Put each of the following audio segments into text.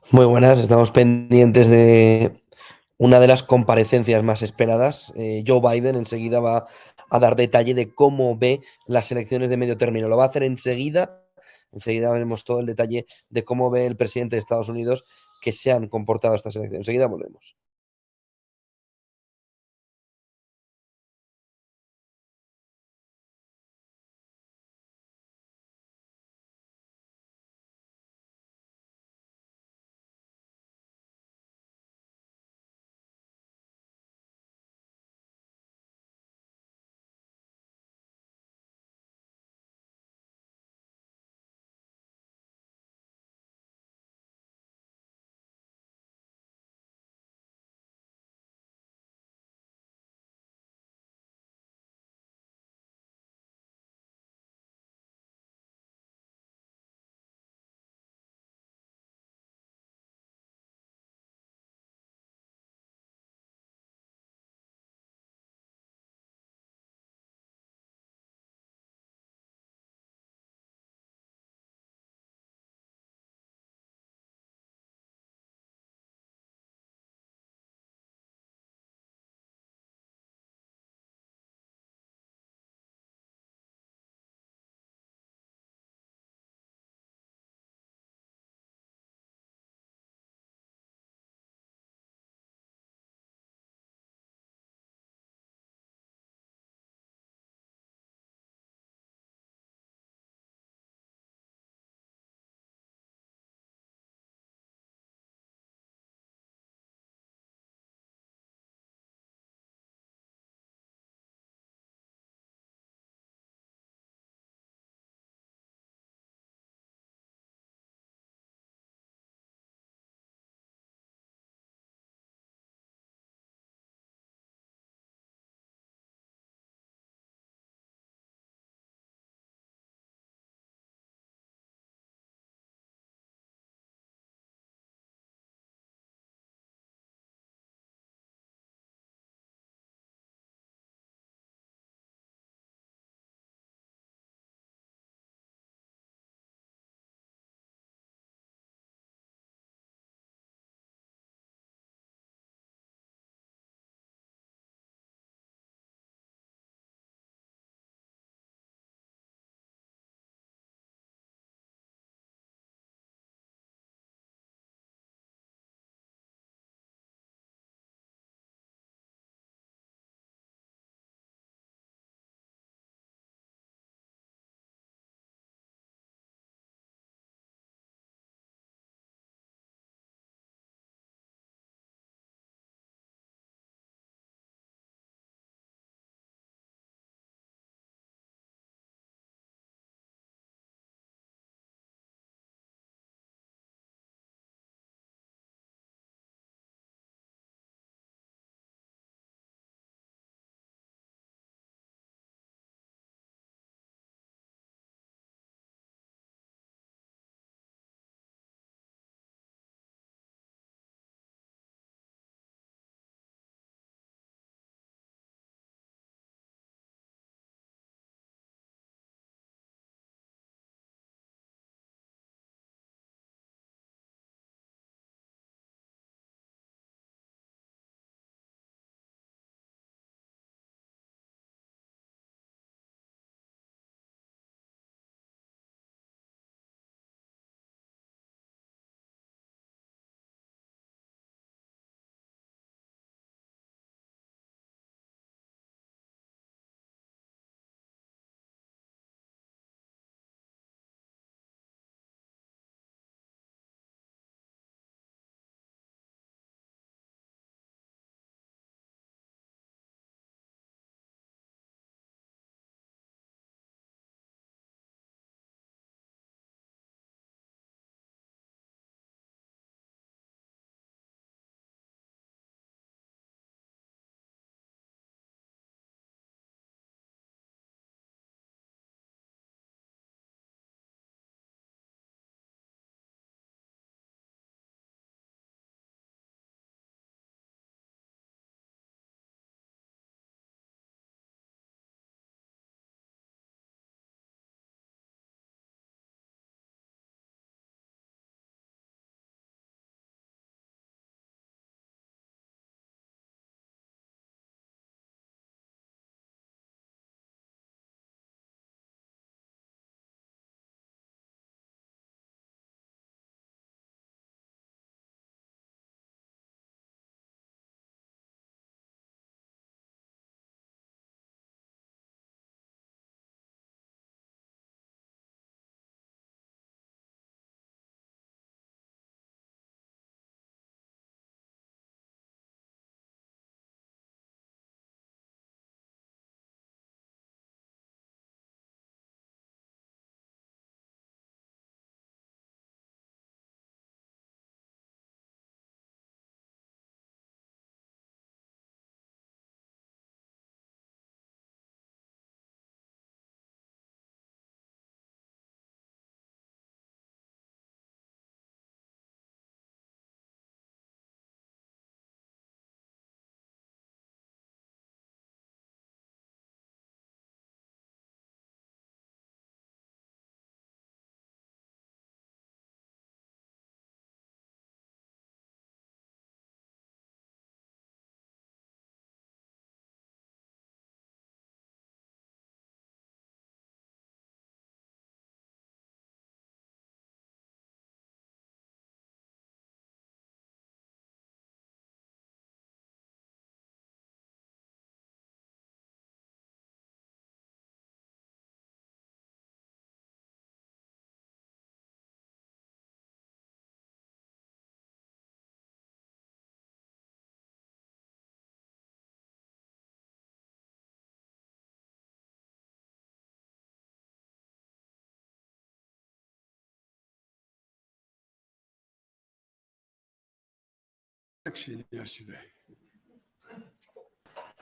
Muy buenas, estamos pendientes de una de las comparecencias más esperadas. Joe Biden enseguida va a dar detalle de cómo ve las elecciones de medio término. Lo va a hacer enseguida. Enseguida veremos todo el detalle de cómo ve el presidente de Estados Unidos que se han comportado estas elecciones. Enseguida volvemos.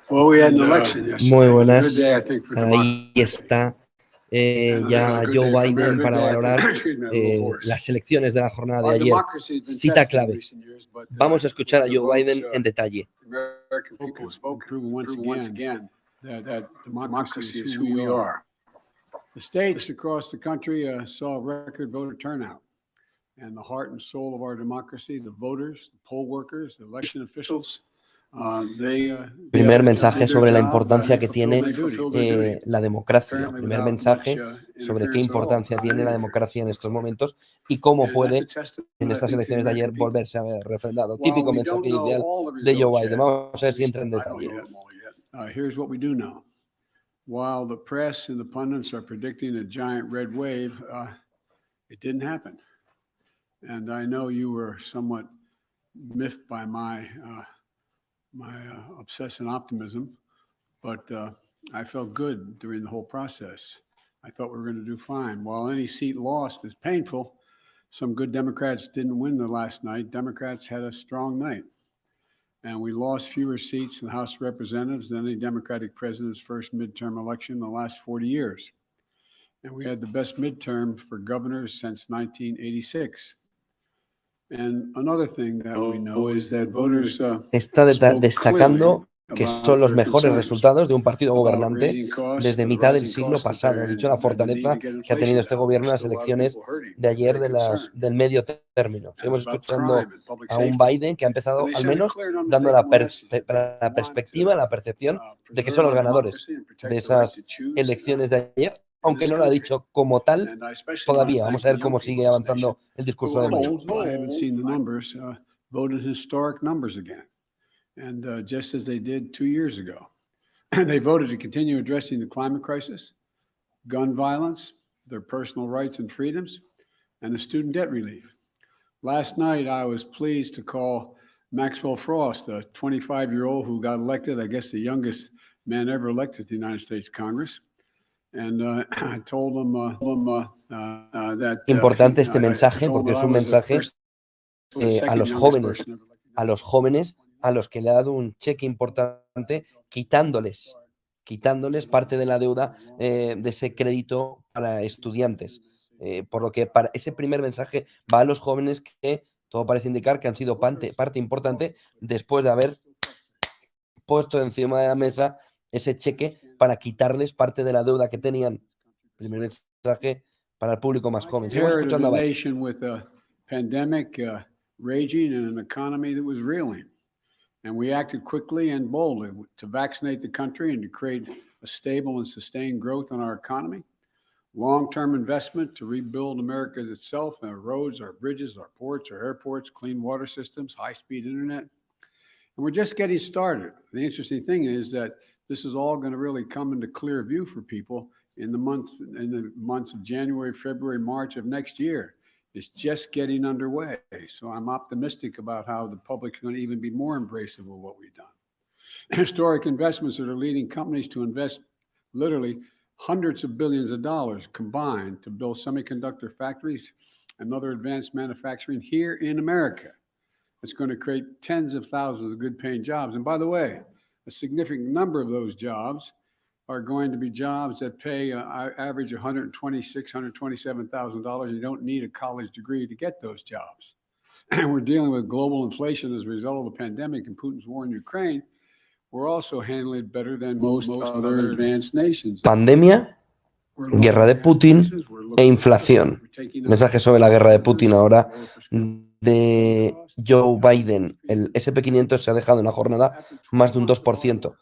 Muy buenas. Ahí está ya Joe Biden para valorar las elecciones de la jornada de ayer. Cita clave. Vamos a escuchar a Joe Biden en detalle. The states across the country saw record voter turnout, and the heart and soul of our democracy, the voters, the poll workers, the election officials. Primer mensaje sobre la importancia que tiene la democracia. Primer mensaje sobre qué importancia tiene la democracia en estos momentos y cómo puede, en estas elecciones de ayer, volverse a ver refrendado. Típico mensaje inicial de Joe Biden. Vamos a ver si entra en detalle. Here's what we do know. While the press and the pundits are predicting a giant red wave, it didn't happen. And I know you were somewhat miffed by my obsessive optimism, but I felt good during the whole process. I thought we were going to do fine. While any seat lost is painful, some good Democrats didn't win the last night. Democrats had a strong night. And we lost fewer seats in the House of Representatives than any Democratic president's first midterm election in the last 40 years. And we had the best midterm for governors since 1986. And another thing that we know is that voters está destacando que son los mejores resultados de un partido gobernante desde mitad del siglo pasado. Ha dicho la fortaleza que ha tenido este gobierno en las elecciones de ayer del medio término. Seguimos escuchando a un Biden que ha empezado al menos dando la perspectiva, la percepción de que son los ganadores de esas elecciones de ayer, aunque no lo ha dicho como tal todavía. Vamos a ver cómo sigue avanzando el discurso de Biden. And just as they did 2 years ago. They voted to continue addressing the climate crisis, gun violence, their personal rights and freedoms, and the student debt relief. Last night, I was pleased to call Maxwell Frost, a 25-year-old who got elected, I guess the youngest man ever elected to the United States Congress. And I told him that... Importante este mensaje porque es un mensaje a los jóvenes a los que le ha dado un cheque importante, quitándoles parte de la deuda de ese crédito para estudiantes. Por lo que para ese primer mensaje va a los jóvenes que todo parece indicar que han sido parte importante después de haber puesto encima de la mesa ese cheque para quitarles parte de la deuda que tenían. Primer mensaje para el público más joven. Seguimos escuchando a Biden. And we acted quickly and boldly to vaccinate the country and to create a stable and sustained growth in our economy. Long-term investment to rebuild America itself, our roads, our bridges, our ports, our airports, clean water systems, high-speed internet. And we're just getting started. The interesting thing is that this is all going to really come into clear view for people in the months of January, February, March of next year. It's just getting underway. So I'm optimistic about how the public is going to even be more embracive of what we've done. Historic investments that are leading companies to invest literally hundreds of billions of dollars combined to build semiconductor factories and other advanced manufacturing here in America. It's going to create tens of thousands of good paying jobs. And by the way, a significant number of those jobs are going to be jobs that pay average $126,000, $127,000. You don't need a college degree to get those jobs. And we're dealing with global inflation as a result of the pandemic and Putin's war in Ukraine. We're also handling it better than most other advanced nations. Pandemia, guerra de Putin e inflación. Mensaje sobre la guerra de Putin ahora de Joe Biden. El SP500 se ha dejado en la jornada más de un 2%.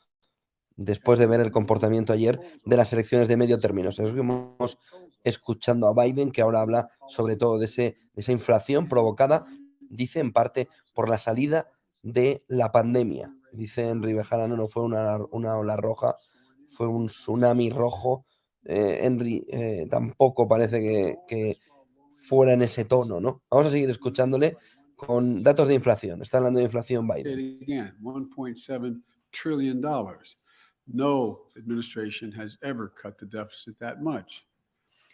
Después de ver el comportamiento ayer de las elecciones de medio término. Seguimos escuchando a Biden, que ahora habla sobre todo de esa inflación provocada, dice, en parte por la salida de la pandemia. Dice Henry Bejarano, no fue una ola roja, fue un tsunami rojo. Henry tampoco parece que fuera en ese tono, ¿no? Vamos a seguir escuchándole con datos de inflación. Está hablando de inflación Biden. $1.7 trillion. No administration has ever cut the deficit that much.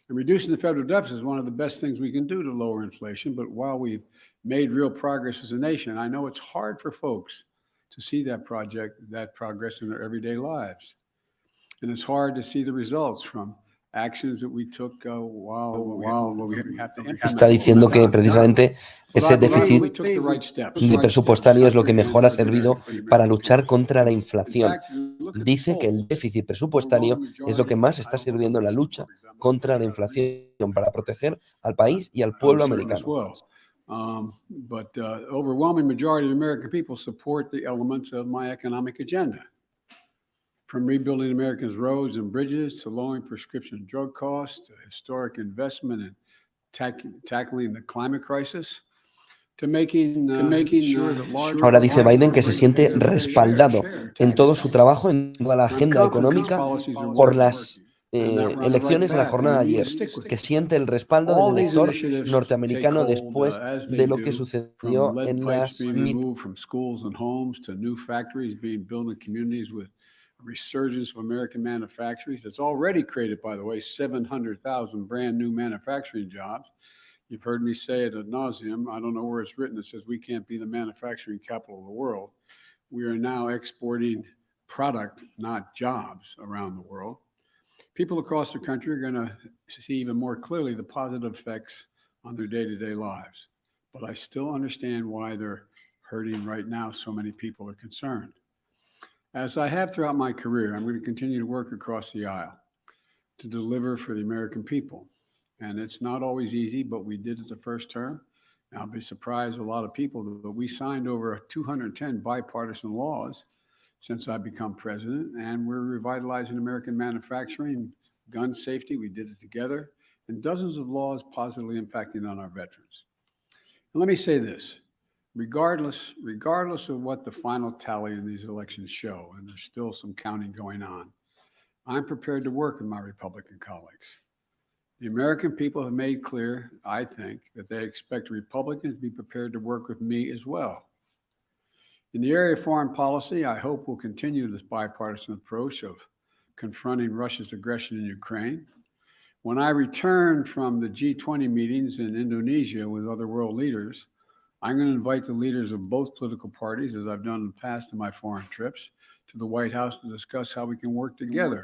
And reducing the federal deficit is one of the best things we can do to lower inflation. But while we've made real progress as a nation, I know it's hard for folks to see that progress in their everyday lives. And it's hard to see the results from actions that we took while we have to implement. Está diciendo que precisamente ese déficit We took the right steps. presupuestario es lo que mejor ha servido para luchar contra la inflación. Dice que el déficit presupuestario es lo que más está sirviendo en la lucha contra la inflación para proteger al país y al pueblo americano. But overwhelming majority of the American people support the elements of my economic agenda. From rebuilding America's roads and bridges to lowering prescription drug costs, to historic investment in tackling the climate crisis, to making sure that large... Ahora dice Biden que se siente respaldado en todo su trabajo, en toda la agenda económica, por las elecciones en la jornada de ayer, que siente el respaldo del elector norteamericano después de lo que sucedió en las midterms. A resurgence of American manufacturers that's already created, by the way, 700,000 brand new manufacturing jobs. You've heard me say it ad nauseum. I don't know where it's written. It says we can't be the manufacturing capital of the world. We are now exporting product, not jobs, around the world. People across the country are going to see even more clearly the positive effects on their day-to-day lives. But I still understand why they're hurting right now. So many people are concerned. As I have throughout my career, I'm going to continue to work across the aisle to deliver for the American people. And it's not always easy, but we did it the first term. I'll be surprised a lot of people, but we signed over 210 bipartisan laws since I've become president, and we're revitalizing American manufacturing, gun safety, we did it together, and dozens of laws positively impacting on our veterans. And let me say this. Regardless of what the final tally in these elections show, and there's still some counting going on, I'm prepared to work with my Republican colleagues. The American people have made clear, I think, that they expect Republicans to be prepared to work with me as well. In the area of foreign policy, I hope we'll continue this bipartisan approach of confronting Russia's aggression in Ukraine. When I return from the G20 meetings in Indonesia with other world leaders, I'm going to invite the leaders of both political parties, as I've done in the past in my foreign trips, to the White House to discuss how we can work together.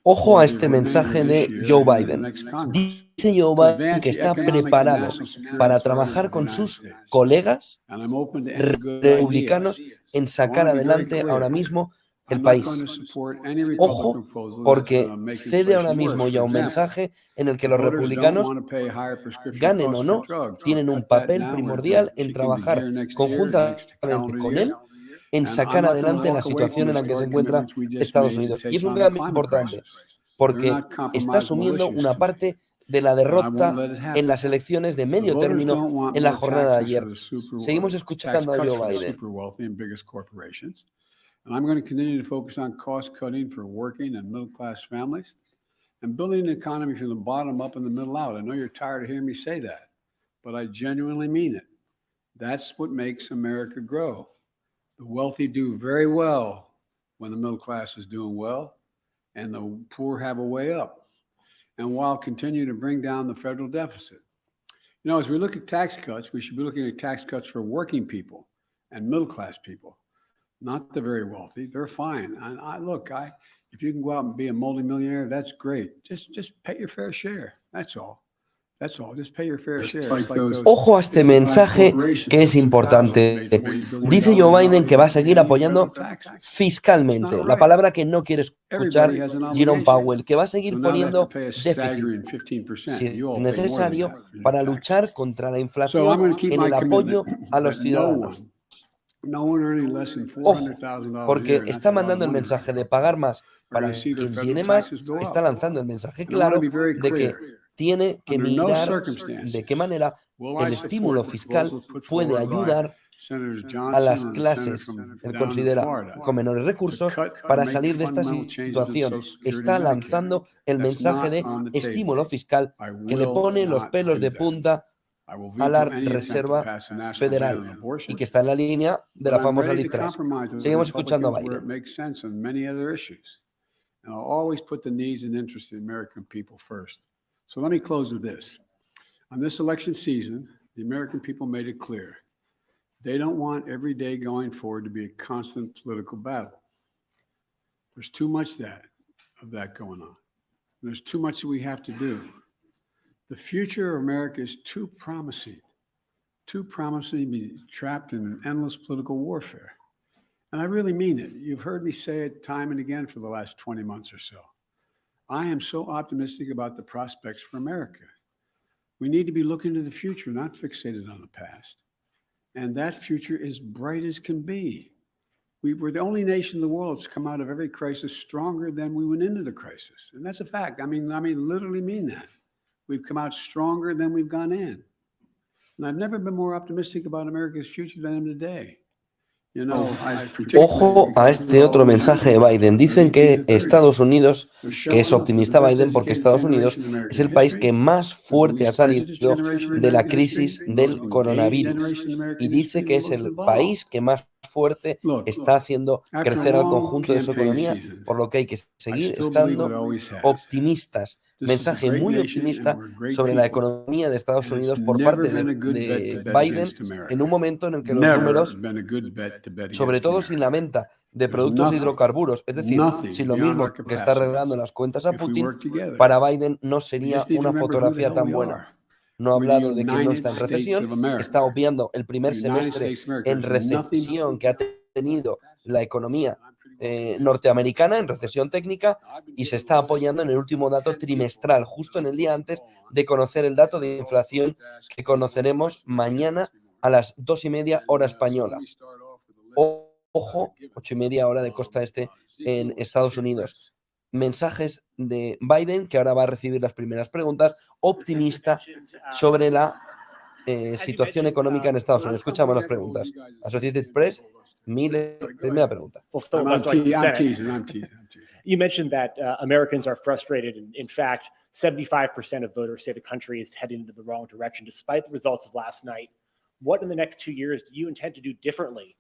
Ojo a este mensaje de Joe Biden. Dice Joe Biden que está preparado para trabajar con sus colegas republicanos en sacar adelante ahora mismo el país. Ojo, porque cede ahora mismo ya un mensaje en el que los republicanos, ganen o no, tienen un papel primordial en trabajar conjuntamente con él en sacar adelante la situación en la que se encuentra Estados Unidos. Y es un cambio importante, porque está asumiendo una parte de la derrota en las elecciones de medio término en la jornada de ayer. Seguimos escuchando a Joe Biden. And I'm going to continue to focus on cost cutting for working and middle class families and building an economy from the bottom up and the middle out. I know you're tired of hearing me say that, but I genuinely mean it. That's what makes America grow. The wealthy do very well when the middle class is doing well, and the poor have a way up. And while continuing to bring down the federal deficit. You know, as we look at tax cuts, we should be looking at tax cuts for working people and middle class people. Not the very wealthy. They're fine. And if you can go out and be a multimillionaire, that's great. Just pay your fair share. That's all. That's all. Just pay your fair share. Ojo a este mensaje que es importante. Dice Joe Biden que va a seguir apoyando fiscalmente, la palabra que no quiere escuchar Jerome Powell, que va a seguir poniendo déficit, si es necesario, para luchar contra la inflación en el apoyo a los ciudadanos. Ojo, porque está mandando el mensaje de pagar más para quien tiene más, está lanzando el mensaje claro de que tiene que mirar de qué manera el estímulo fiscal puede ayudar a las clases, él considera, con menores recursos para salir de esta situación. Está lanzando el mensaje de estímulo fiscal que le pone los pelos de punta a la Reserva Federal y que está en la línea de la famosa Liz Truss. Seguimos escuchando a Biden. So let me close with this. On this election season, the American people made it clear. They don't want every day going forward to be a constant political battle. There's too much of that going on. There's too much that we have to do. The future of America is too promising to be trapped in an endless political warfare. And I really mean it. You've heard me say it time and again for the last 20 months or so. I am so optimistic about the prospects for America. We need to be looking to the future, not fixated on the past. And that future is bright as can be. We're the only nation in the world that's come out of every crisis stronger than we went into the crisis. And that's a fact. I mean, literally mean that. We've come out stronger than we've gone in. And I've never been more optimistic about America's future than I am today. Ojo a este otro mensaje de Biden. Dicen que Estados Unidos, que es optimista Biden, porque Estados Unidos es el país que más fuerte ha salido de la crisis del coronavirus. Y dice que es el país que más fuerte está haciendo crecer al conjunto de su economía, por lo que hay que seguir estando optimistas. Mensaje muy optimista sobre la economía de Estados Unidos por parte de Biden en un momento en el que los números, sobre todo sin la venta de productos de hidrocarburos, es decir, si lo mismo que está arreglando las cuentas a Putin, para Biden no sería una fotografía tan buena. No ha hablado de que no está en recesión, está obviando el primer semestre en recesión que ha tenido la economía norteamericana, en recesión técnica, y se está apoyando en el último dato trimestral, justo en el día antes de conocer el dato de inflación que conoceremos mañana a las 2:30 hora española. Ojo, 8:30 hora de costa este en Estados Unidos. Mensajes de Biden, que ahora va a recibir las primeras preguntas, optimista sobre la situación económica en Estados Unidos. Escuchamos las preguntas. Associated Press, Miller, primera pregunta. I'm teasing. You mentioned that Americans are frustrated. In fact, 75% of voters say the country is heading into the wrong direction, despite the results of last night. What in the next 2 years do you intend to do differently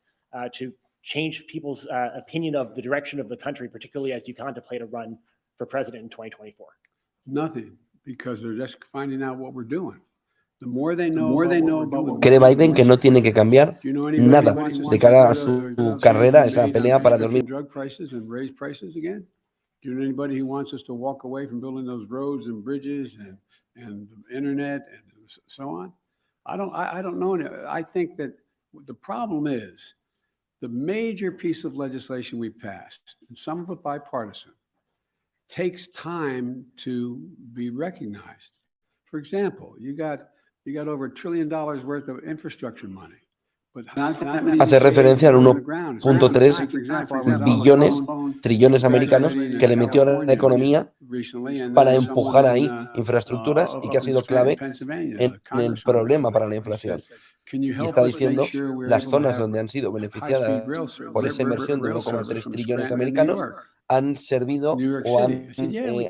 to change people's opinion of the direction of the country, particularly as you contemplate a run for president in 2024? Nothing, because they're just finding out what we're doing. The more they know about what ¿Cree Biden que no tiene que cambiar nada de cara a su carrera, esa pelea para 2000? Drug prices and raise prices again? Do you know anybody who wants us to walk away from building those roads and bridges and internet and so on? I don't know. I think that the problem is the major piece of legislation we passed, and some of it bipartisan, takes time to be recognized. For example, you got over $1 trillion worth of infrastructure money. Hace referencia al 1.3 trillones americanos que le metió a la economía para empujar ahí infraestructuras y que ha sido clave en el problema para la inflación. Y está diciendo las zonas donde han sido beneficiadas por esa inversión de 1,3 trillones americanos han servido o han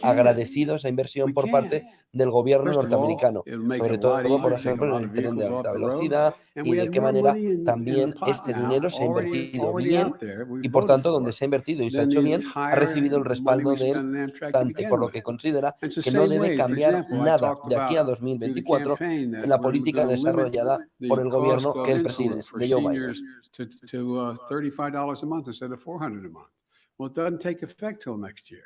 agradecido esa inversión por parte del gobierno norteamericano, sobre todo, por ejemplo, en el tren de alta velocidad y de qué manera también este dinero se ha invertido bien y, por tanto, donde se ha invertido y se ha hecho bien, ha recibido el respaldo del votante, por lo que considera que no debe cambiar nada de aquí a 2024 en la política desarrollada por el gobierno que él preside, de Joe Biden. $35 a month instead of $400 a month. Well, it doesn't take effect till next year.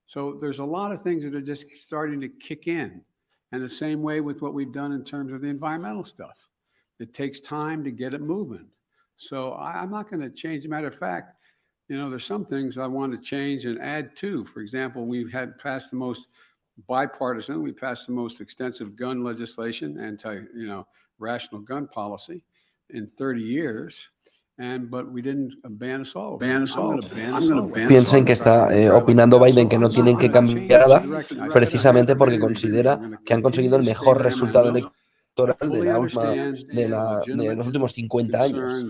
So there's a lot of things that are just starting to kick in. And the same way with what we've done in terms of the environmental stuff. It takes time to get it moving. So I'm not going to change. As a matter of fact, there's some things I want to change and add to. For example, we've had passed the most bipartisan, we passed the most extensive gun legislation, rational gun policy in 30 years. But we didn't ban assault. Piensen que está opinando Biden que no tienen que cambiar nada, precisamente porque considera que han conseguido el mejor resultado electoral de los últimos 50 años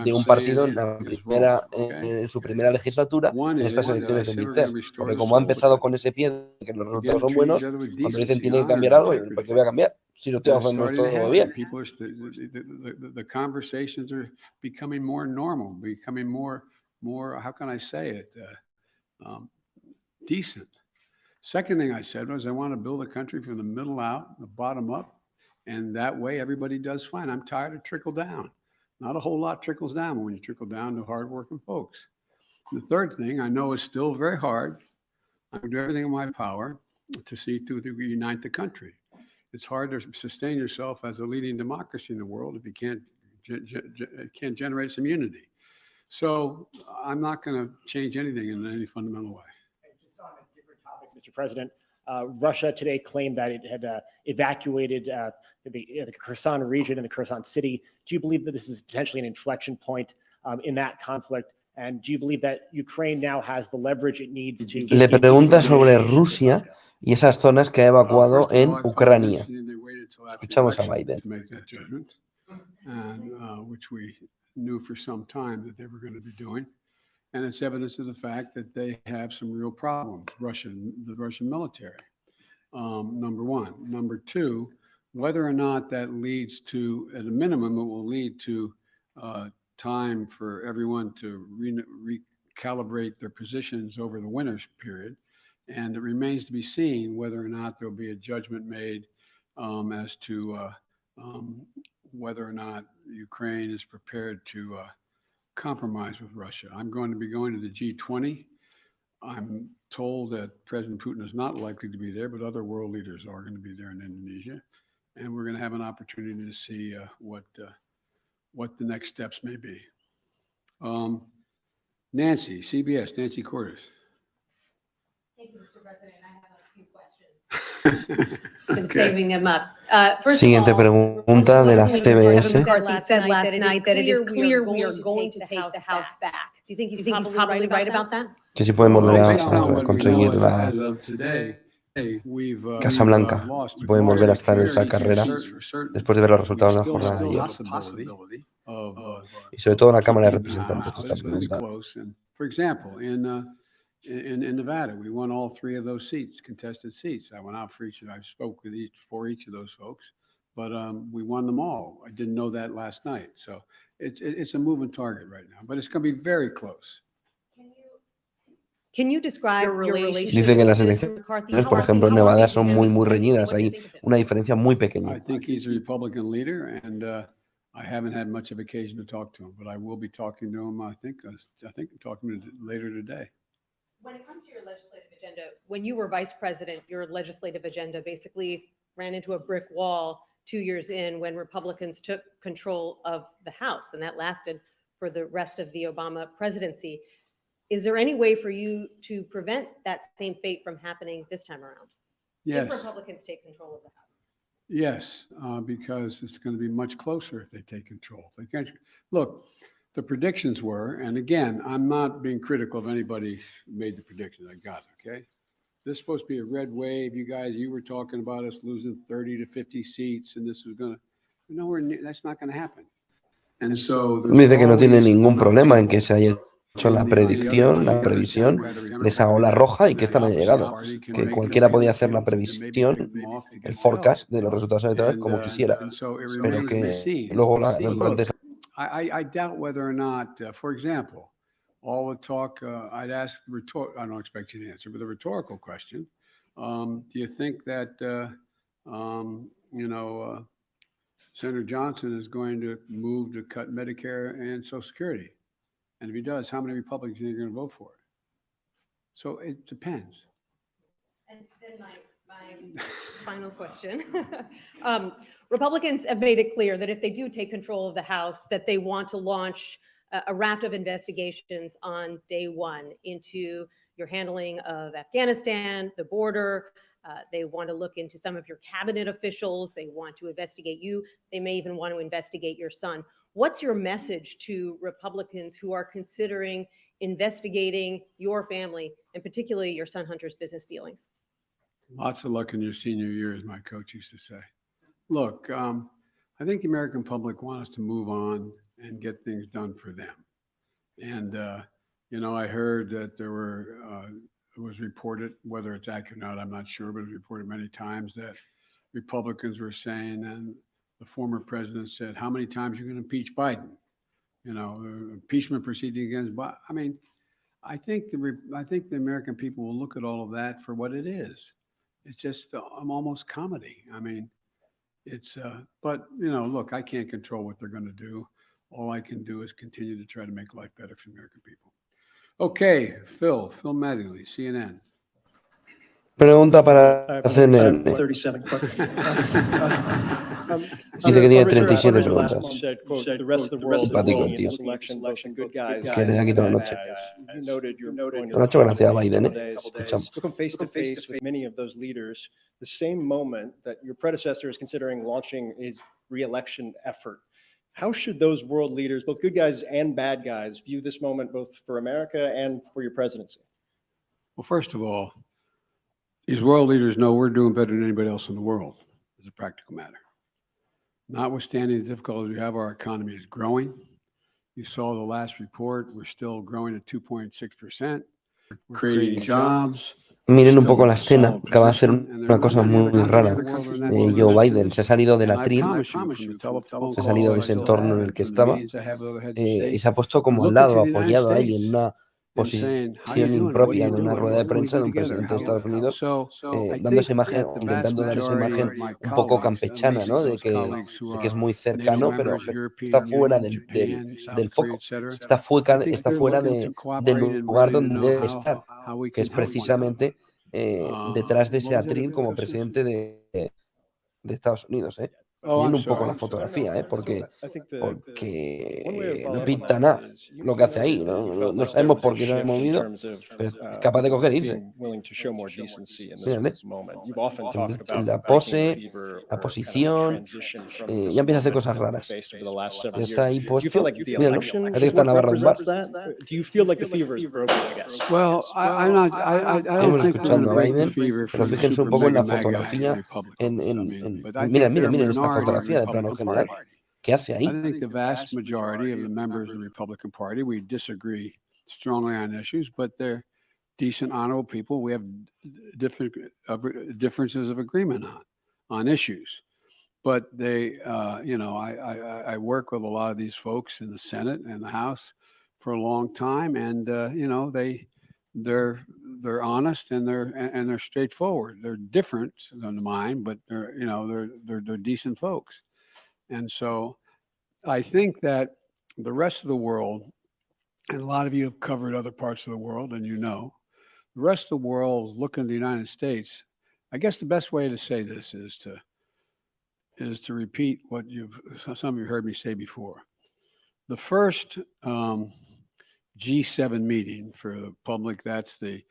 de un partido en su primera legislatura en estas elecciones de Midterms. Porque como ha empezado con ese pie de que los resultados son buenos, cuando dicen tiene que cambiar algo, ¿por qué voy a cambiar? Si lo tengo haciendo todo bien. The conversations are becoming more normal, becoming more, how can I say it, decent. Second thing I said was I want to build a country from the middle out, the bottom up, and that way everybody does fine. I'm tired of trickle down. Not a whole lot trickles down when you trickle down to hardworking folks. The third thing I know is still very hard. I'm going to do everything in my power to see to unite the country. It's hard to sustain yourself as a leading democracy in the world if you can't generate some unity. So I'm not going to change anything in any fundamental way. Just on a different topic, Mr. President, Russia today claimed that it had evacuated the Kherson region and the Kherson city. Do you believe that this is potentially an inflection point in that conflict? And do you believe that Ukraine now has the leverage it needs to... Le pregunta sobre Rusia y esas zonas que ha evacuado en Ucrania. Escuchamos a Biden. Which we knew for some time that they were going to be doing. And it's evidence of the fact that they have some real problems, the Russian military, number one. Number two, whether or not that leads to, at a minimum, it will lead to time for everyone to recalibrate their positions over the winter period. And it remains to be seen whether or not there'll be a judgment made as to whether or not Ukraine is prepared to compromise with Russia. I'm going to be going to the G20. I'm told that President Putin is not likely to be there, but other world leaders are going to be there in Indonesia. And we're going to have an opportunity to see what the next steps may be. Nancy, CBS, Nancy Cordes. Thank you, Mr. President. I have a few questions. Been saving them up. Siguiente pregunta de la CBS. McCarthy said last night that it is clear we are going to take the House back. Do you think he's probably right about that? Que si pueden volver a conseguir la Casa Blanca, si pueden volver a estar en esa carrera después de ver los resultados de la jornada de ayer. Y sobre todo en la Cámara de Representantes esta pregunta. For example, in Nevada, we won all three of those seats, contested seats. I went out for each, and I spoke with for each of those folks, but we won them all. I didn't know that last night, so it's a moving target right now, but it's going to be very close. Can you describe your relationship? Dice que las elecciones, por ejemplo, en Nevada son muy reñidas. Hay una diferencia muy pequeña. I think he's a Republican leader, and I haven't had much of occasion to talk to him, but I will be talking to him. I think talking to him later today. When it comes to your legislative agenda, when you were vice president, your legislative agenda basically ran into a brick wall 2 years in when Republicans took control of the House, and that lasted for the rest of the Obama presidency. Is there any way for you to prevent that same fate from happening this time around? Yes. If Republicans take control of the House? Yes, because it's going to be much closer if they take control. They can't, look, the predictions were, and again, I'm not being critical of anybody who made the predictions. I got it, okay? This is supposed to be a red wave. You were talking about us losing 30 to 50 seats, and this was going to, that's not going to happen. And so dice que no tiene ningún problema en que se haya hecho la previsión de esa ola roja y que esta no haya llegado. Que cualquiera podía hacer la previsión, el forecast de los resultados electorales como quisiera, pero que luego la I doubt whether or not, for example, all the talk, I'd ask, I don't expect you to answer, but the rhetorical question, do you think that, Senator Johnson is going to move to cut Medicare and Social Security? And if he does, how many Republicans are going to vote for it? So it depends. And then my final question. Republicans have made it clear that if they do take control of the House, that they want to launch a raft of investigations on day one into your handling of Afghanistan, the border. They want to look into some of your cabinet officials. They want to investigate you. They may even want to investigate your son. What's your message to Republicans who are considering investigating your family, and particularly your son Hunter's business dealings? Lots of luck in your senior year, as my coach used to say. Look, I think the American public want us to move on and get things done for them. And, I heard that it was reported, whether it's accurate or not, I'm not sure, but it was reported many times that Republicans were saying, and the former president said, how many times are you going to impeach Biden? Impeachment proceeding against Biden. I mean, I think the American people will look at all of that for what it is. It's just almost comedy. I mean, it's but look, I can't control what they're going to do. All I can do is continue to try to make life better for the American people. Okay, Phil Mattingly, CNN. Pregunta para CNN. 37 questions. Dice que tiene Richard, 37 Richard last preguntas. month said, quote, the rest of the world is Simpático, looking at tío. this election, both the good guys Es que te ha and quitado the la bad noche. guys. You noted you're going Me ha hecho gracia a Biden, couple days. Escuchamos. Looking face to face with many of those leaders, the same moment that your predecessor is considering launching his re-election effort. How should those world leaders, both good guys and bad guys, view this moment both for America and for your presidency? Well, first of all, these world leaders know we're doing better than anybody else in the world as a practical matter. Notwithstanding the difficulties we have, our economy is growing. You saw the last report. We're still growing at 2.6%. We're creating jobs. Miren un poco la escena, que va a hacer una cosa muy rara. Joe Biden se ha salido del atril, se ha salido de ese entorno en el que estaba y se ha puesto como al lado, apoyado ahí en una posición impropia de una rueda de prensa de un presidente de Estados Unidos, dando esa imagen, intentando dar esa imagen un poco campechana, ¿no? De que es muy cercano, pero está fuera del foco, está fuera del lugar donde debe estar, que es precisamente detrás de ese atril como presidente de Estados Unidos, ¿eh? Miren un poco la fotografía, porque no pinta nada lo que hace ahí, ¿no? No sabemos por qué se ha movido, pero es capaz de coger e irse. Mírale. La pose, la posición, ya empieza a hacer cosas raras. Ya está ahí puesto, míralo, parece que está en la barra de un bar. Estamos escuchando a Biden, pero fíjense un poco en la fotografía, miren esta fotografía de plano general. ¿Qué hace ahí? I think the vast majority of the members of the Republican Party, we disagree strongly on issues, but they're decent, honorable people. We have differences of agreement on issues. But they, I work with a lot of these folks in the Senate and the House for a long time, and they're honest and they're straightforward. They're different than mine, but they're decent folks. And so I think that the rest of the world, and a lot of you have covered other parts of the world, and the rest of the world is looking at the United States. I guess the best way to say this is to repeat what some of you heard me say before. The first G7 meeting for the public, that's the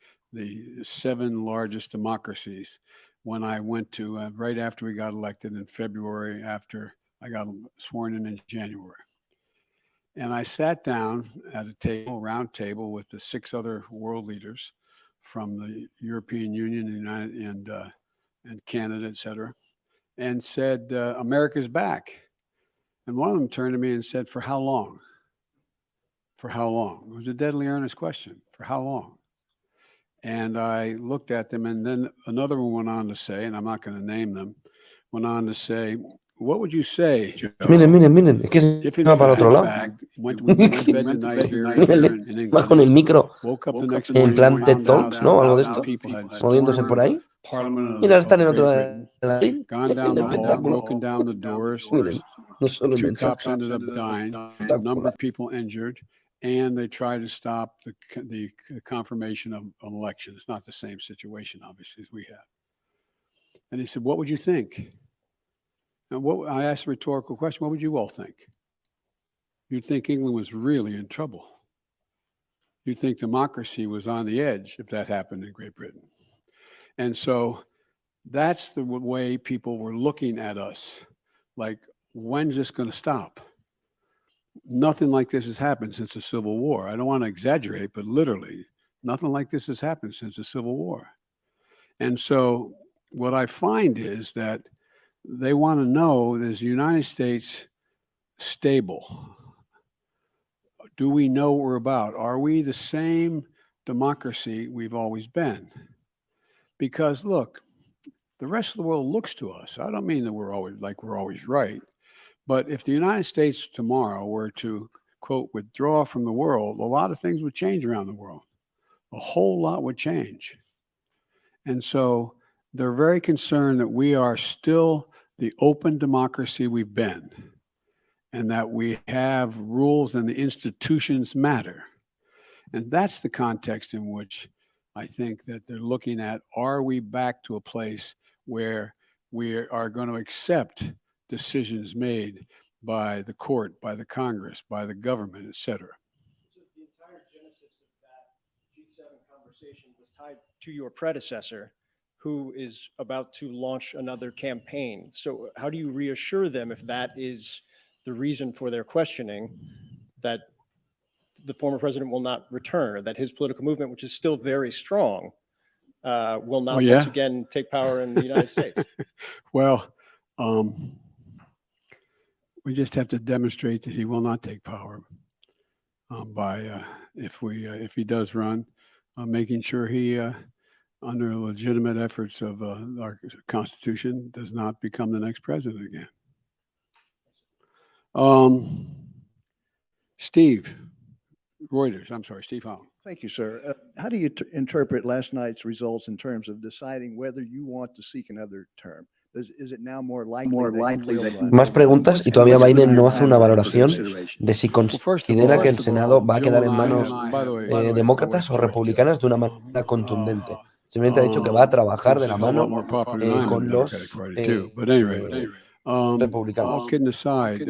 7 largest democracies, when I went to right after we got elected in February, after I got sworn in January. And I sat down at a round table with the 6 other world leaders from the European Union and Canada, et cetera, and said, America's back. And one of them turned to me and said, for how long? For how long? It was a deadly earnest question. For how long? And I looked at them, and then another one went on to say, and I'm not going to name them, went on to say, what would you say, Joe, Miren, es que se va para otro lado. Va con el micro en plan TED Talks, ¿no? Algo de esto, moviéndose por ahí. Mira, están en otro lado. Espectáculo. Miren, no solo el mensaje. And they try to stop the confirmation of an election. It's not the same situation, obviously, as we have. And he said, what would you think? And I asked a rhetorical question, what would you all think? You'd think England was really in trouble. You'd think democracy was on the edge if that happened in Great Britain. And so that's the way people were looking at us. Like, when's this going to stop? Nothing like this has happened since the Civil War. I don't want to exaggerate, but literally, nothing like this has happened since the Civil War. And so what I find is that they want to know, is the United States stable? Do we know what we're about? Are we the same democracy we've always been? Because look, the rest of the world looks to us. I don't mean that we're always right. But if the United States tomorrow were to, quote, withdraw from the world, a lot of things would change around the world. a whole lot would change. And so they're very concerned that we are still the open democracy we've been, and that we have rules and the institutions matter. And that's the context in which I think that they're looking at, are we back to a place where we are going to accept decisions made by the court, by the Congress, by the government, et cetera? So the entire genesis of that G7 conversation was tied to your predecessor, who is about to launch another campaign. So how do you reassure them, if that is the reason for their questioning, that the former president will not return, or that his political movement, which is still very strong, will not once again take power in the United States? Well, we just have to demonstrate that he will not take power by, if he does run, making sure he, under legitimate efforts of our Constitution, does not become the next president again. Steve Reuters, I'm sorry, Steve Holland. Thank you, sir. How do you interpret last night's results in terms of deciding whether you want to seek another term? Is it now more likely that Más preguntas y todavía Biden no hace una valoración de si considera que el Senado va a quedar en manos demócratas o republicanas de una manera contundente. Simplemente ha dicho que va a trabajar de la mano con los republicanos. All kidding aside,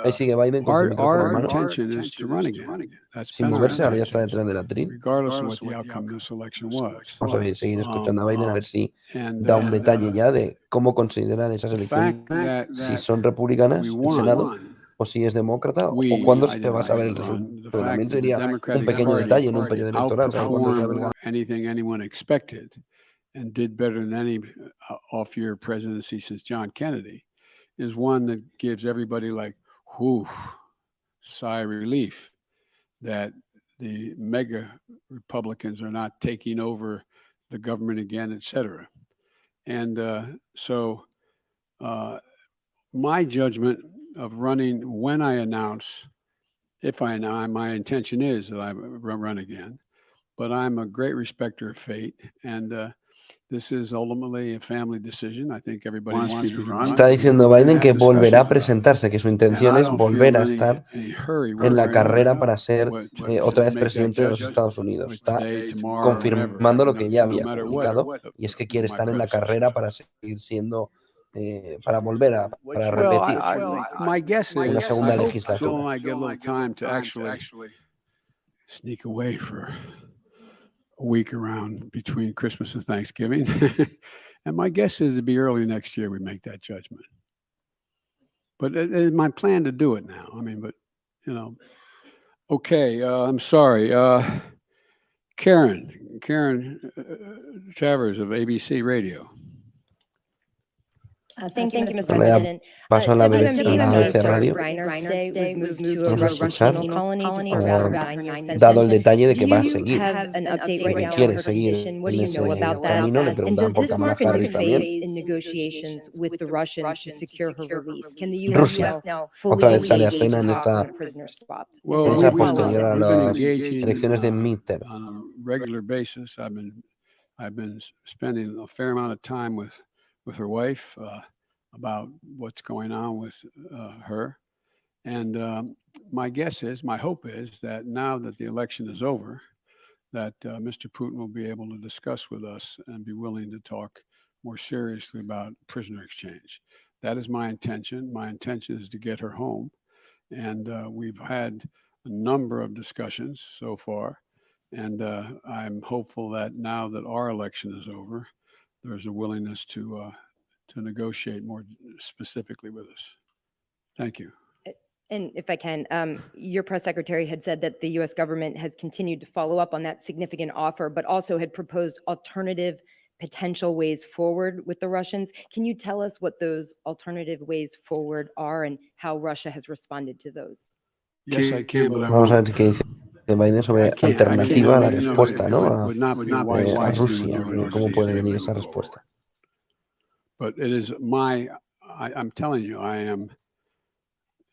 Ahí sigue Biden con su micrófono en our mano, intention is to run again. That's sin been our moverse, ahora ya está intention, detrás del atril. regardless of what the outcome of this election was. Vamos a seguir escuchando a Biden a ver si And, da un detalle ya de cómo consideran esas the elecciones, fact si son republicanas, we el Senado, won, o si es demócrata, o we, cuándo I se va a didn't saber el run. resultado. The Pero fact también that the sería un Democratic pequeño Party detalle en un periodo electoral, saber cuándo se va a outperformed anything anyone expected and did better than any off-year presidency since John Kennedy, is one that gives everybody like, whew, sigh of relief that the mega Republicans are not taking over the government again, et cetera. And so my judgment of running, when I announce, if I announce, my intention is that I run again, but I'm a great respecter of fate, and this is ultimately a family decision. I think everybody wants me to run. Está diciendo Biden que volverá a presentarse, que su intención es volver a estar en la carrera para ser otra vez presidente de los Estados Unidos. Está confirmando lo que ya había comunicado, y es que quiere estar en la carrera para seguir siendo, para volver a repetir una segunda legislatura. I get a little time to actually sneak away for a week around between Christmas and Thanksgiving. And my guess is it'll be early next year we make that judgment. But it is my plan to do it now. I mean, but, you know, okay, I'm sorry. Karen Travers of ABC Radio. Thank you, Mr. Le da President. paso a la BBC Radio. Dado el detalle de que va a seguir, que quiere seguir en ese camino, le preguntaban por Kamala Harris también. Rusia otra vez sale a escena en esta fecha posterior a las elecciones de midterm. On a regular basis, I've been spending a fair amount of time with her wife about what's going on with her. And my guess is, my hope is that now that the election is over, that Mr. Putin will be able to discuss with us and be willing to talk more seriously about prisoner exchange. That is my intention. My intention is to get her home. And we've had a number of discussions so far. And I'm hopeful that now that our election is over, there's a willingness to negotiate more specifically with us. Thank you. And if I can, your press secretary had said that the U.S. government has continued to follow up on that significant offer, but also had proposed alternative potential ways forward with the Russians. Can you tell us what those alternative ways forward are and how Russia has responded to those? Yes, I can, but Vamos a ver qué dice Biden sobre alternativa a la respuesta, ¿no? A Rusia, cómo puede venir esa respuesta. But it is I'm telling you, I am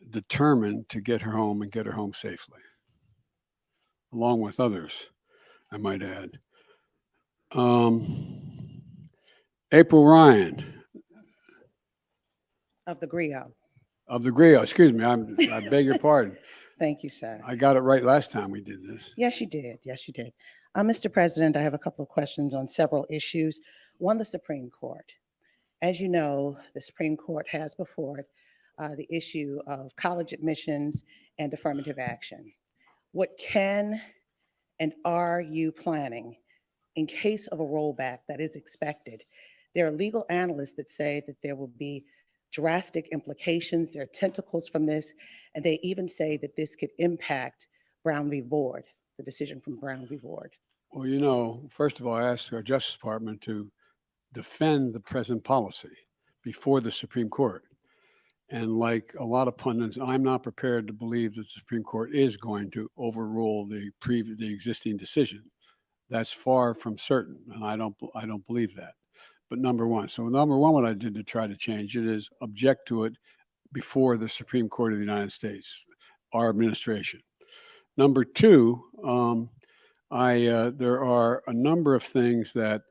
determined to get her home and get her home safely, along with others. I might add. April Ryan Of the GRIO. of the GRIO, excuse me, I beg your pardon. Thank you, sir. I got it right last time we did this. Yes, you did. Yes, you did. Mr. President, I have a couple of questions on several issues. One, the Supreme Court. As you know, the Supreme Court has before it the issue of college admissions and affirmative action. What can and are you planning in case of a rollback that is expected? There are legal analysts that say that there will be drastic implications. There are tentacles from this, and they even say that this could impact Brown v. Board, the decision from Brown v. Board. Well, you know, first of all, I asked our Justice Department to defend the present policy before the Supreme Court. And like a lot of pundits, I'm not prepared to believe that the Supreme Court is going to overrule the existing decision. That's far from certain, and I don't believe that. But number one, what I did to try to change it is object to it before the Supreme Court of the United States, our administration. Number two, there are a number of things that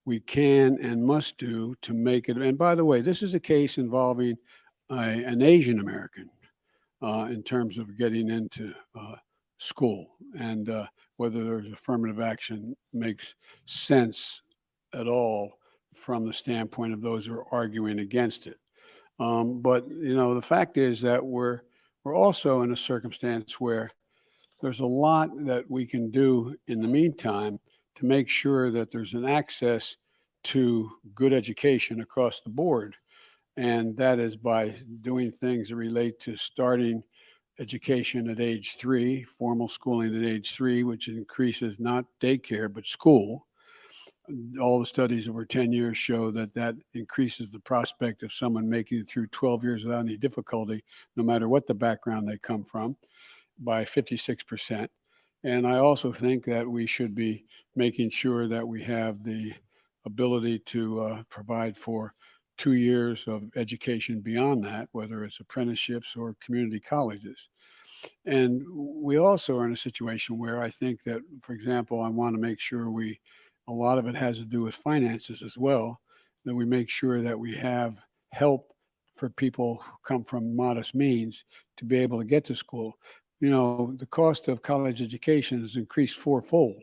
we can and must do to make it. And by the way, this is a case involving an Asian American in terms of getting into school, and whether there's affirmative action makes sense at all from the standpoint of those who are arguing against it. But you know, the fact is that we're also in a circumstance where there's a lot that we can do in the meantime to make sure that there's an access to good education across the board. And that is by doing things that relate to starting education at age 3, formal schooling at age 3, which increases not daycare, but school. All the studies over 10 years show that that increases the prospect of someone making it through 12 years without any difficulty, no matter what the background they come from, by 56%. And I also think that we should be making sure that we have the ability to provide for 2 years of education beyond that, whether it's apprenticeships or community colleges. And we also are in a situation where I think that, for example, I want to make sure a lot of it has to do with finances as well, that we make sure that we have help for people who come from modest means to be able to get to school. You know, the cost of college education has increased fourfold.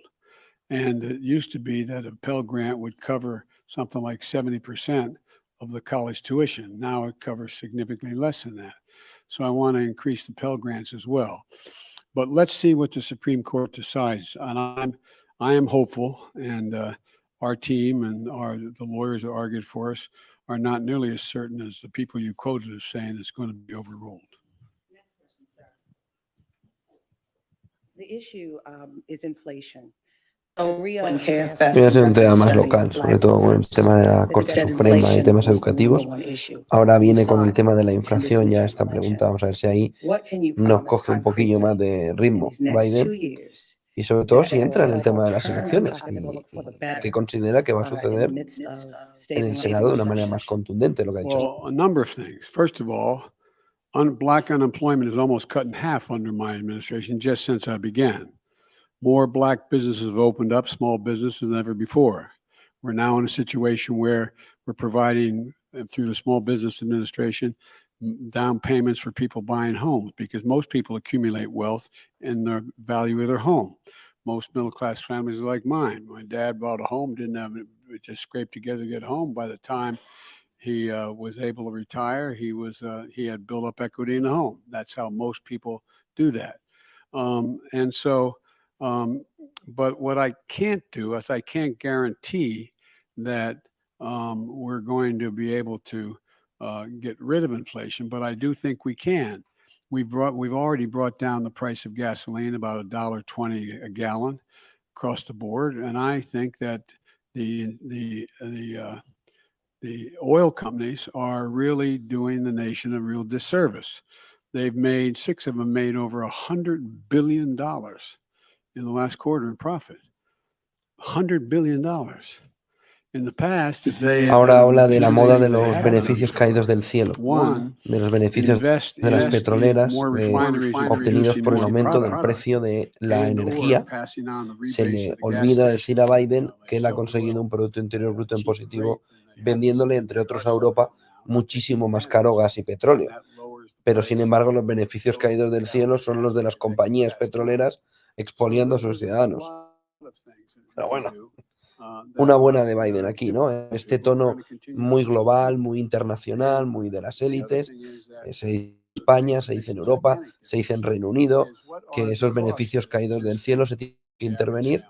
And it used to be that a Pell Grant would cover something like 70% of the college tuition. Now it covers significantly less than that. So I want to increase the Pell Grants as well. But let's see what the Supreme Court decides. And I am hopeful, and our team and the lawyers who argued for us are not nearly as certain as the people you quoted as saying it's going to be overruled. Next question, sir. The issue is inflation. Voy a hacer un tema más local, sobre todo con el tema de la Corte Suprema y temas educativos. Ahora viene con el tema de la inflación, ya esta pregunta, vamos a ver si ahí nos coge un poquillo más de ritmo Biden, y sobre todo si entra en el tema de las elecciones y que considera que va a suceder en el Senado de una manera más contundente, lo que ha dicho. Well, a number of things. First of all, black unemployment is almost cut in half under my administration just since I began. More black businesses have opened up, small businesses, than ever before. We're now in a situation where we're providing, through the Small Business Administration, down payments for people buying homes, because most people accumulate wealth in the value of their home. Most middle-class families are like mine. My dad bought a home, didn't have it, just scraped together to get home. By the time he was able to retire, he had built up equity in the home. That's how most people do that. But what I can't do is I can't guarantee that we're going to be able to get rid of inflation, but I do think we can. We've already brought down the price of gasoline about $1.20 a gallon across the board, and I think that the oil companies are really doing the nation a real disservice. Six of them made over $100 billion in the last quarter in profit. $100 billion. Ahora habla de la moda de los beneficios caídos del cielo, de los beneficios de las petroleras obtenidos por el aumento del precio de la energía. Se le olvida decir a Biden que él ha conseguido un Producto Interior Bruto en positivo, vendiéndole, entre otros, a Europa muchísimo más caro gas y petróleo. Pero, sin embargo, los beneficios caídos del cielo son los de las compañías petroleras expoliando a sus ciudadanos. Pero bueno, una buena de Biden aquí, ¿no? Este tono muy global, muy internacional, muy de las élites. Se dice en España, se dice en Europa, se dice en Reino Unido, que esos beneficios caídos del cielo se tienen que intervenir,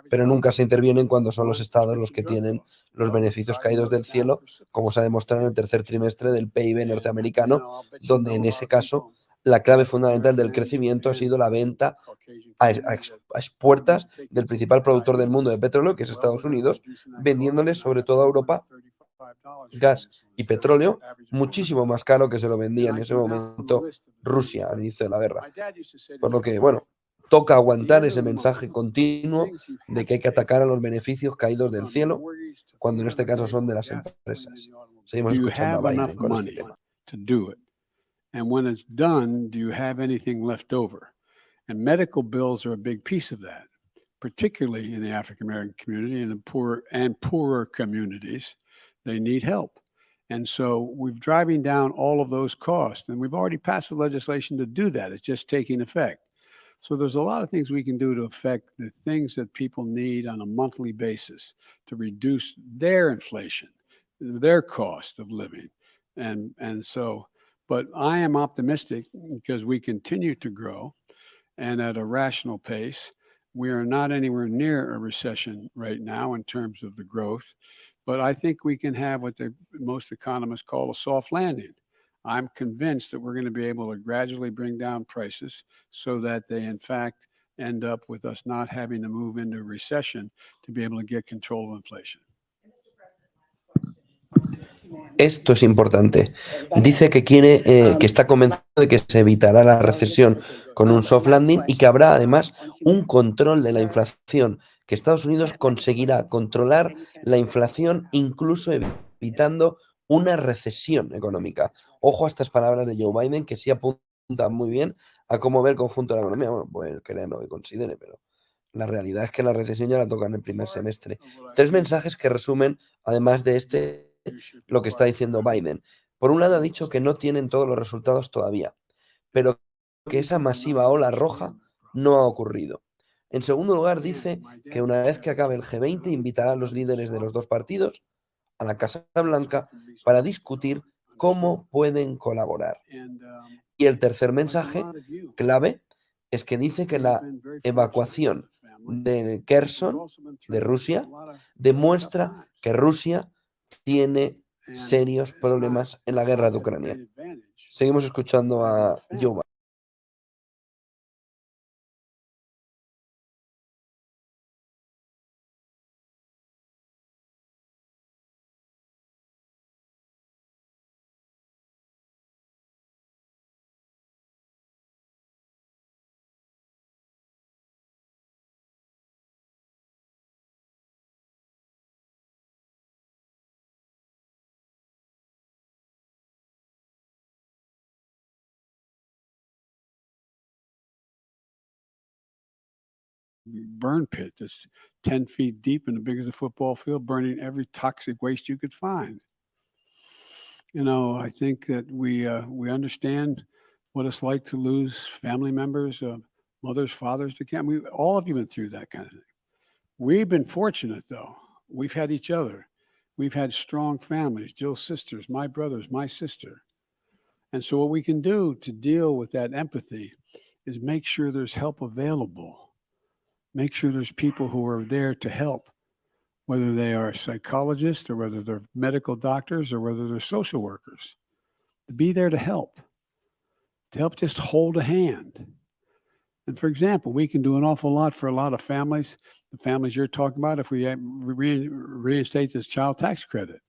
pero nunca se intervienen cuando son los estados los que tienen los beneficios caídos del cielo, como se ha demostrado en el tercer trimestre del PIB norteamericano, donde en ese caso la clave fundamental del crecimiento ha sido la venta a expuertas del principal productor del mundo de petróleo, que es Estados Unidos, vendiéndoles sobre todo a Europa gas y petróleo muchísimo más caro que se lo vendía en ese momento Rusia al inicio de la guerra. Por lo que, bueno, toca aguantar ese mensaje continuo de que hay que atacar a los beneficios caídos del cielo, cuando en este caso son de las empresas. Seguimos escuchando a Biden con este tema. And when it's done, do you have anything left over? And medical bills are a big piece of that, particularly in the African American community and the poorer communities. They need help. And so we're driving down all of those costs. And we've already passed the legislation to do that. It's just taking effect. So there's a lot of things we can do to affect the things that people need on a monthly basis to reduce their inflation, their cost of living. But I am optimistic because we continue to grow and at a rational pace. We are not anywhere near a recession right now in terms of the growth, but I think we can have what most economists call a soft landing. I'm convinced that we're going to be able to gradually bring down prices so that they, in fact, end up with us not having to move into a recession to be able to get control of inflation. Esto es importante. Dice que quiere, que está convencido de que se evitará la recesión con un soft landing y que habrá además un control de la inflación, que Estados Unidos conseguirá controlar la inflación incluso evitando una recesión económica. Ojo a estas palabras de Joe Biden, que sí apuntan muy bien a cómo ve el conjunto de la economía. Bueno, pues crean lo que considere, pero la realidad es que la recesión ya la toca en el primer semestre. 3 mensajes que resumen, además de lo que está diciendo Biden. Por un lado, ha dicho que no tienen todos los resultados todavía, pero que esa masiva ola roja no ha ocurrido. En segundo lugar, dice que una vez que acabe el G20 invitará a los líderes de los dos partidos a la Casa Blanca para discutir cómo pueden colaborar. Y el tercer mensaje clave es que dice que la evacuación de Kherson, de Rusia, demuestra que Rusia tiene serios problemas en la guerra de Ucrania. Seguimos escuchando a Joe Biden. Burn pit that's 10 feet deep and as big as a football field, burning every toxic waste you could find. You know, I think that we understand what it's like to lose family members, mothers, fathers to cancer. All of you been through that kind of thing. We've been fortunate, though. We've had each other. We've had strong families, Jill's sisters, my brothers, my sister. And so what we can do to deal with that empathy is make sure there's help available. Make sure there's people who are there to help, whether they are psychologists or whether they're medical doctors or whether they're social workers, to be there to help just hold a hand. And for example, we can do an awful lot for a lot of families, the families you're talking about, if we reinstate this child tax credit.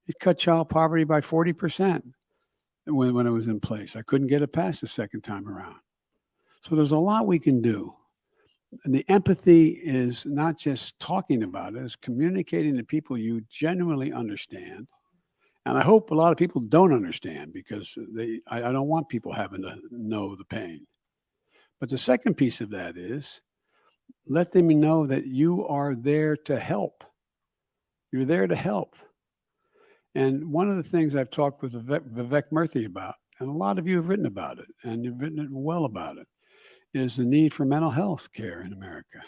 It cut child poverty by 40% when it was in place. I couldn't get it passed the second time around. So there's a lot we can do. And the empathy is not just talking about it, it's communicating to people you genuinely understand. And I hope a lot of people don't understand because I don't want people having to know the pain. But the second piece of that is let them know that you are there to help. You're there to help. And one of the things I've talked with Vivek Murthy about, and a lot of you have written about it, and you've written it well about it, is the need for mental health care in America.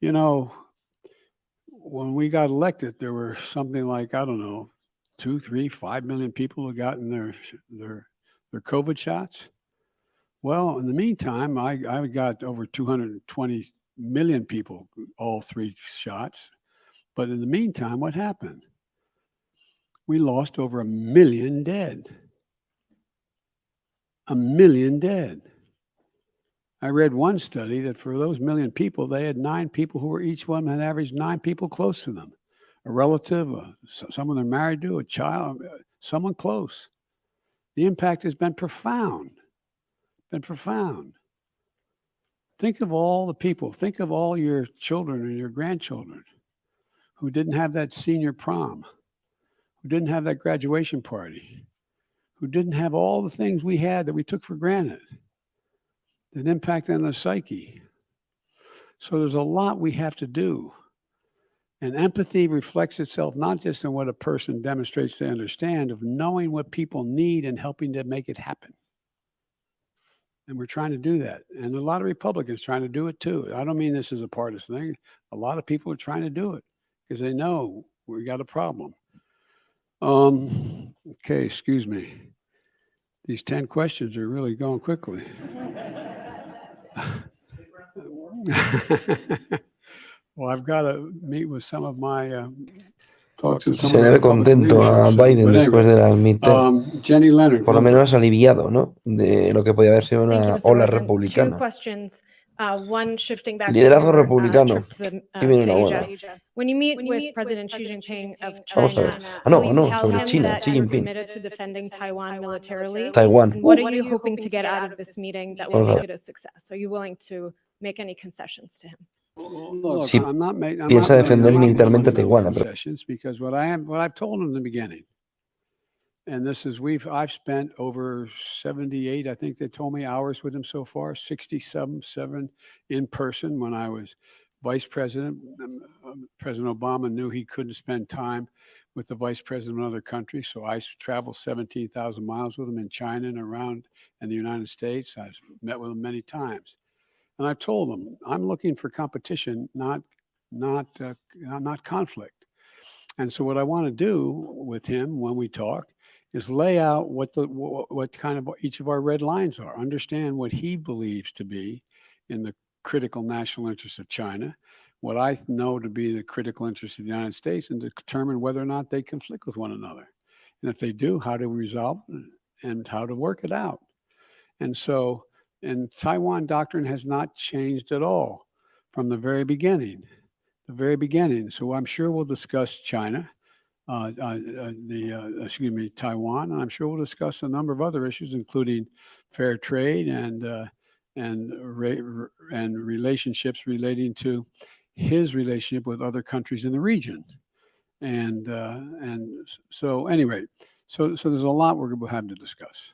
You know, when we got elected, there were something like, I don't know, 2, 3, 5 million people who gotten their COVID shots. Well, in the meantime, I got over 220 million people, all 3 shots. But in the meantime, what happened? We lost over 1 million dead. 1 million dead. I read one study that for those 1 million people, they had 9 people who were each one had averaged 9 people close to them. A relative, someone they're married to, a child, someone close. The impact has been profound. Think of all the people, think of all your children and your grandchildren who didn't have that senior prom, who didn't have that graduation party, who didn't have all the things we had that we took for granted, that impact on their psyche. So there's a lot we have to do. And empathy reflects itself not just in what a person demonstrates they understand, of knowing what people need and helping to make it happen. And we're trying to do that. And a lot of Republicans trying to do it too. I don't mean this is a partisan thing. A lot of people are trying to do it because they know we got a problem. Okay, excuse me. These 10 questions are really going quickly. Well, I've got to meet with some of my Se le ve contento a Biden después de las midterms. Jenny Leonard. Por lo menos aliviado, ¿no? De lo que podía haber sido Thank you, una Mr. ola President. republicana. 2 questions. One shifting back Liderazgo to your, republicano. trip to the, Aquí viene to una buena. Asia. When you meet with President Xi Jinping of Vamos a ver. China, Ah, no, will you no, tell sobre him China, that Xi you're Jinping. committed to defending Taiwan militarily? Taiwán. And what are you hoping to get out of this meeting that will Vamos a make it a success? Are you willing to make any concessions to him? Look, Si I'm not piensa defender making militarmente fundamental Taiwán, concessions because what I've told him in the beginning, and this is I've spent over 78, I think they told me, hours with him so far, 67 in person when I was vice president. President Obama knew he couldn't spend time with the vice president of another country, so I traveled 17,000 miles with him in China and around in the United States. I've met with him many times. And I've told them I'm looking for competition, not conflict. And so what I want to do with him when we talk is lay out what kind of each of our red lines are. Understand what he believes to be in the critical national interests of China, what I know to be the critical interests of the United States, and to determine whether or not they conflict with one another. And if they do, how to resolve it and how to work it out. And so. And Taiwan doctrine has not changed at all from the very beginning. So I'm sure we'll discuss China, Taiwan, and I'm sure we'll discuss a number of other issues, including fair trade and relationships relating to his relationship with other countries in the region. And so anyway, so there's a lot we're going to have to discuss.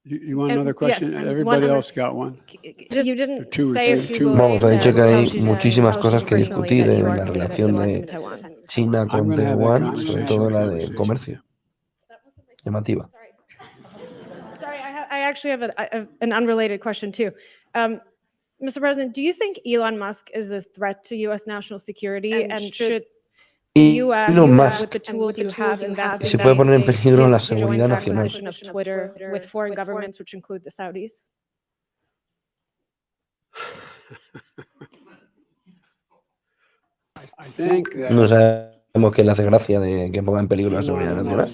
You want another question? Yes, Everybody else got one. You didn't Two or say if three. you Vamos, ha dicho que hay believe muchísimas that cosas que personally discutir that you en are la committed relación to de defending Taiwan. China I'm con gonna have that Taiwán, sobre conversation todo with la you. de comercio. Llamativa. Sorry, I actually have an unrelated question too. Mr. President, do you think Elon Musk is a threat to U.S. national security, and should U.S. Elon with Musk the tools you have investigate se puede poner en peligro la his joint seguridad nacional. acquisition of Twitter with foreign governments, which include the Saudis? I think that No sabemos qué le hace gracia de que ponga en peligro la seguridad nacional.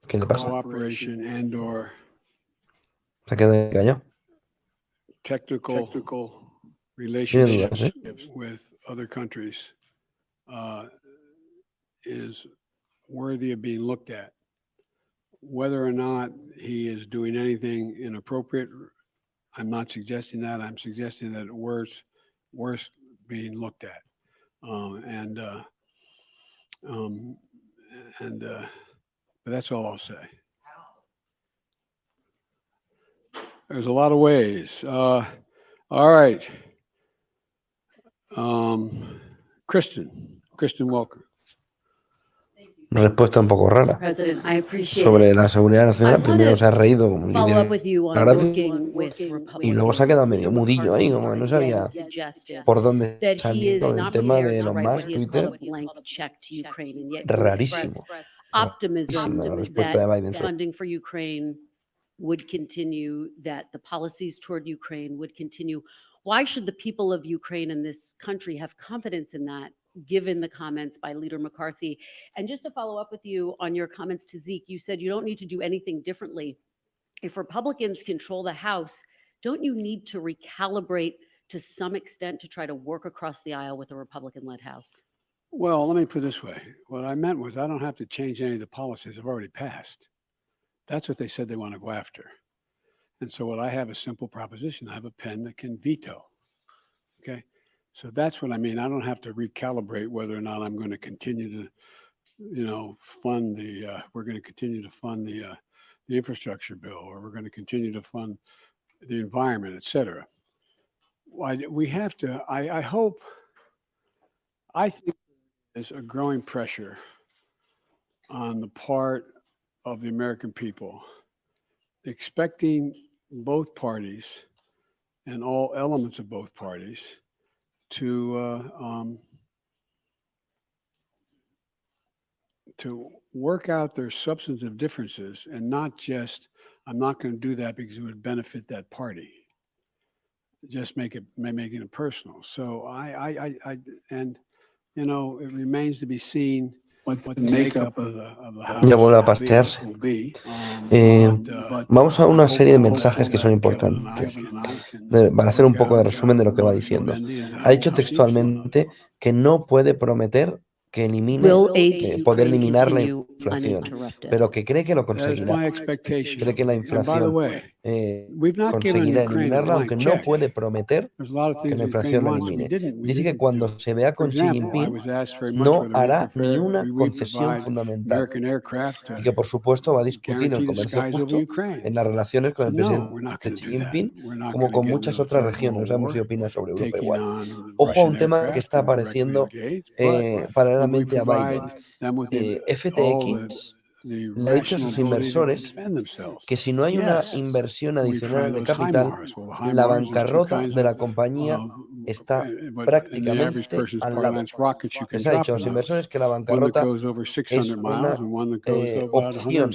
¿Qué le pasa? cooperation and/or Se queda callado. technical Tiene dudas, relationships with other countries is worthy of being looked at. whether or not he is doing anything inappropriate, I'm not suggesting that. I'm suggesting that worth being looked at. But that's all I'll say. There's a lot of ways. All right. Kristen Walker. Respuesta un poco rara. President, I appreciate Sobre it. la seguridad nacional, I primero wanna se ha reído como Follow up diciendo with you on gracias, working with y luego se ha quedado medio Republicans. mudillo ahí, como que no sabía Again suggested por dónde that he salir is con el not tema prepared de to Elon write what Musk, he has called Twitter. a blank check to Ukraine, and yet you Rarísimo. expressed optimism La respuesta de that Biden. funding for Ukraine would continue, that the policies toward Ukraine would continue. Why should the people of Ukraine and this country have confidence in that, given the comments by Leader McCarthy? And just to follow up with you on your comments to Zeke, you said you don't need to do anything differently. If Republicans control the House, don't you need to recalibrate to some extent to try to work across the aisle with a Republican-led House? Well, let me put it this way. What I meant was I don't have to change any of the policies I've already passed. That's what they said they want to go after. And so what I have is a simple proposition. I have a pen that can veto. Okay. So that's what I mean. I don't have to recalibrate whether or not I'm going to continue to, fund we're going to continue to fund the infrastructure bill, or we're going to continue to fund the environment, et cetera. We have to, I think there's a growing pressure on the part of the American people, expecting both parties and all elements of both parties to work out their substantive differences, and not just, I'm not going to do that because it would benefit that party. Just making it personal. So it remains to be seen what the makeup of the House Ya vuelve a pasearse. will be. Vamos a una serie de mensajes que son importantes para hacer un poco de resumen de lo que va diciendo. Ha dicho textualmente que no puede prometer que elimine, poder eliminar la inflación, pero que cree que lo conseguirá. Cree que la inflación conseguirá eliminarla, aunque no puede prometer que la inflación la elimine. Dice que cuando se vea con Xi Jinping no hará ni una concesión fundamental y que por supuesto va a discutir el comercio justo en las relaciones con el presidente Xi Jinping, como con muchas otras regiones. No sabemos si opina sobre Europa igual. Ojo a un tema que está apareciendo paralelamente a Biden. FTX le ha dicho a sus inversores que si no hay una inversión adicional de capital, la bancarrota de la compañía está prácticamente al lado. Les ha dicho a los inversores que la bancarrota es una opción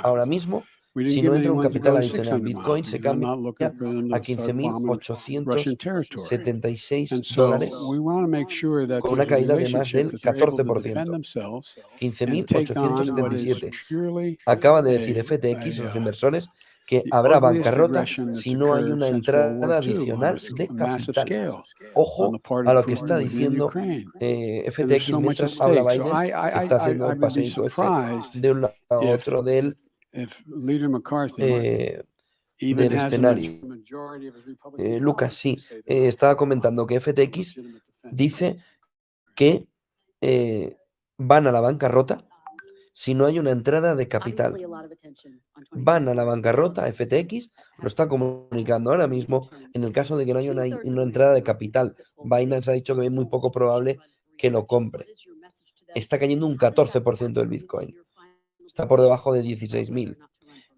ahora mismo. Si no entra un capital adicional, Bitcoin se cambia a $15.876 con una caída de más del 14%. 15.877. Acaba de decir FTX a los inversores que habrá bancarrota si no hay una entrada adicional de capital. Ojo a lo que está diciendo FTX mientras habla Biden, que está haciendo el paseíto de un lado a otro del escenario. Lucas, sí, estaba comentando que FTX dice que van a la bancarrota si no hay una entrada de capital. Van a la bancarrota, FTX lo está comunicando ahora mismo en el caso de que no haya una entrada de capital. Binance ha dicho que es muy poco probable que lo compre. Está cayendo un 14% del Bitcoin. Está por debajo de 16.000.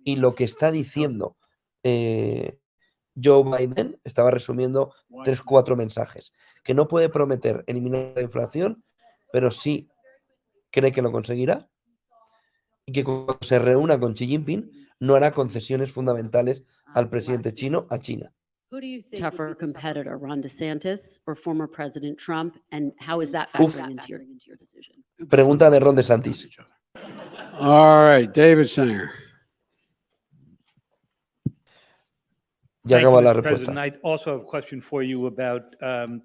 Y lo que está diciendo Joe Biden, estaba resumiendo 3-4 mensajes, que no puede prometer eliminar la inflación, pero sí cree que lo conseguirá, y que cuando se reúna con Xi Jinping no hará concesiones fundamentales al presidente chino a China. Tougher competitor, Ron DeSantis or former President Trump, and how is that factoring into your decision? Pregunta de Ron DeSantis. All right, David Sanger. Ya acaba la respuesta. President, I also have a question for you about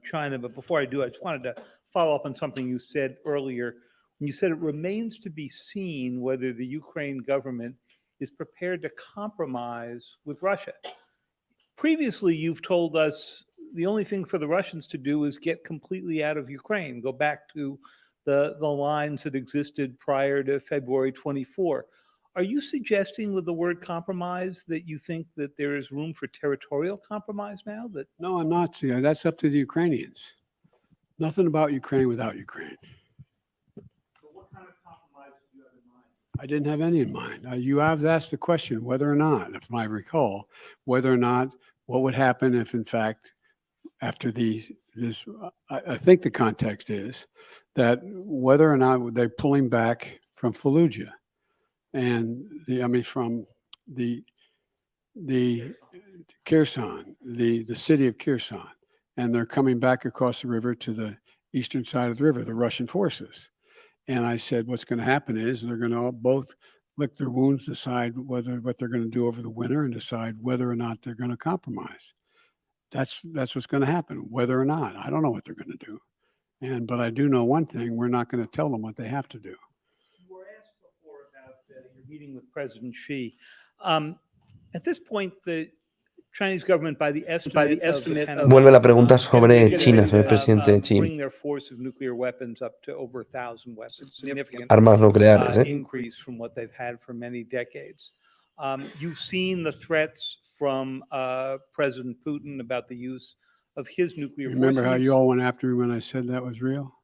China, but before I do, I just wanted to follow up on something you said earlier. When you said it remains to be seen whether the Ukraine government is prepared to compromise with Russia. Previously, you've told us the only thing for the Russians to do is get completely out of Ukraine, go back to the lines that existed prior to February 24. Are you suggesting with the word compromise that you think that there is room for territorial compromise now? That No, I'm not. See, that's up to the Ukrainians. Nothing about Ukraine without Ukraine. what kind of compromise do you have in mind? I didn't have any in mind. You have asked the question whether or not, if I recall, whether or not what would happen if, in fact, after I think the context is that whether or not they're pulling back from Fallujah and from the Kherson, the city of Kherson, and they're coming back across the river to the eastern side of the river, the Russian forces. And I said, what's going to happen is they're going to both lick their wounds, decide what they're going to do over the winter, and decide whether or not they're going to compromise. That's what's going to happen, whether or not. I don't know what they're going to do. But I do know one thing, we're not going to tell them what they have to do. You were asked before about your meeting with President Xi. At this point, the Chinese government, by the estimate Vuelve la pregunta sobre China, sobre el presidente Xi. bring their force of nuclear weapons up to over 1,000 weapons, significant Armas nucleares, increase from what they've had for many decades. You've seen the threats from President Putin about the use of his nuclear force. Remember how you all went after me when I said that was real?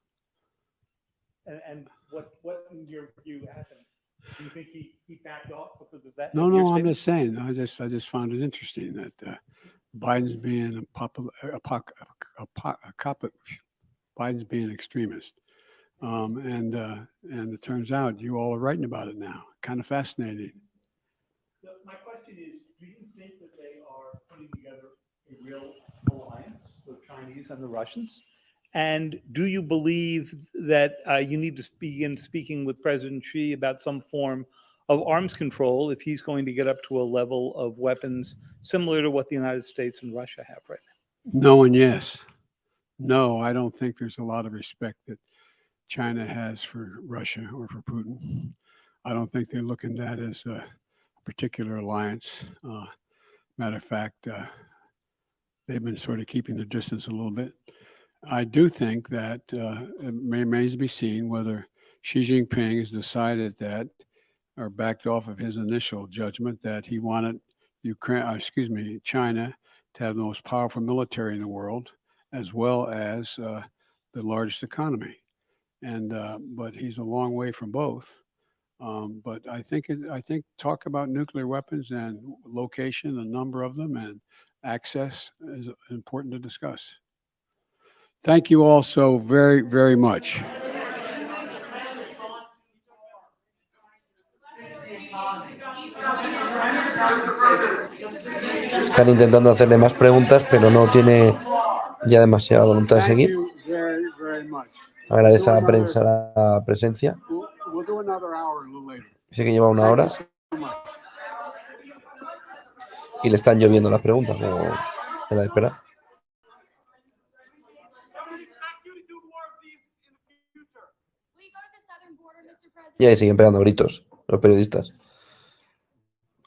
And what in your view happened? Do you think he backed off because of that? No, I'm just saying. I just found it interesting that Biden's being Biden's being extremist, and it turns out you all are writing about it now. Kind of fascinating. So my question is, do you think that they are putting together a real alliance, the Chinese and the Russians? And do you believe that you need to begin speaking with President Xi about some form of arms control if he's going to get up to a level of weapons similar to what the United States and Russia have right now? No and yes. No, I don't think there's a lot of respect that China has for Russia or for Putin. I don't think they're looking at that as a particular alliance. Matter of fact, they've been sort of keeping their distance a little bit. I do think that it remains to be seen whether Xi Jinping has decided that, or backed off of his initial judgment that he wanted China to have the most powerful military in the world, as well as the largest economy. But he's a long way from both. But I think talk about nuclear weapons and location, the number of them, and access is important to discuss. Thank you all so very, very much. Están intentando hacerle más preguntas, pero no tiene ya demasiada voluntad de Thank seguir. you very, very much. Agradece a la prensa la presencia. We'll do another hour a little later. Dice que lleva una hora Thank you so much. y le están lloviendo las preguntas, como era de esperar. Y ahí siguen pegando gritos los periodistas.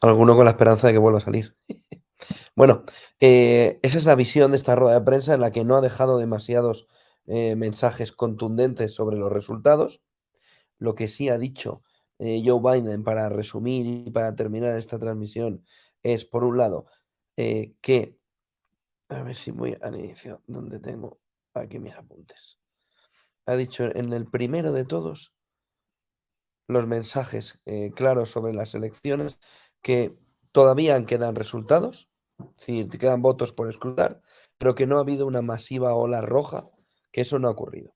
Alguno con la esperanza de que vuelva a salir. Bueno, esa es la visión de esta rueda de prensa, en la que no ha dejado demasiados mensajes contundentes sobre los resultados. Lo que sí ha dicho Joe Biden, para resumir y para terminar esta transmisión, es, por un lado, que, a ver si voy al inicio, donde tengo aquí mis apuntes. Ha dicho en el primero de todos los mensajes claros sobre las elecciones, que todavía quedan resultados, es decir, quedan votos por escrutar, pero que no ha habido una masiva ola roja, que eso no ha ocurrido.